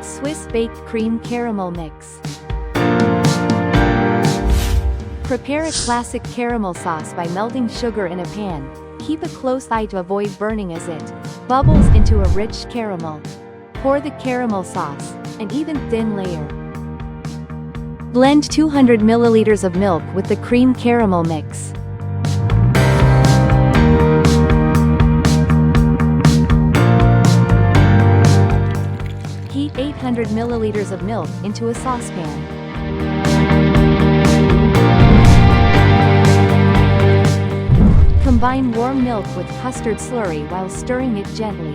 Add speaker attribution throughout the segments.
Speaker 1: SwissBake Cream Caramel Mix. Prepare a classic caramel sauce by melting sugar in a pan. Keep a close eye to avoid burning as it bubbles into a rich caramel. Pour the caramel sauce, an even thin layer. Blend 200 milliliters of milk with the cream caramel mix. Heat 800 milliliters of milk into a saucepan. Combine warm milk with custard slurry while stirring it gently.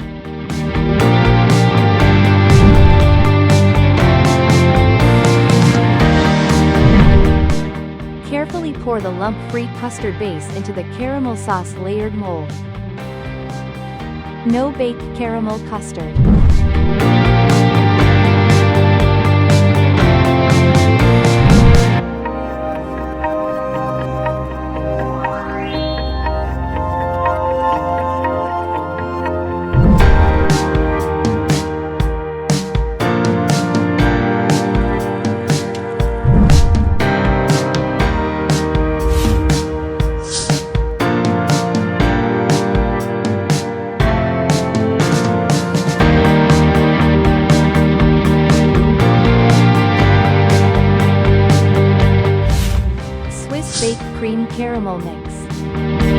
Speaker 1: Carefully pour the lump-free custard base into the caramel sauce layered mold. No-bake caramel custard. SwissBake Cream Caramel Mix.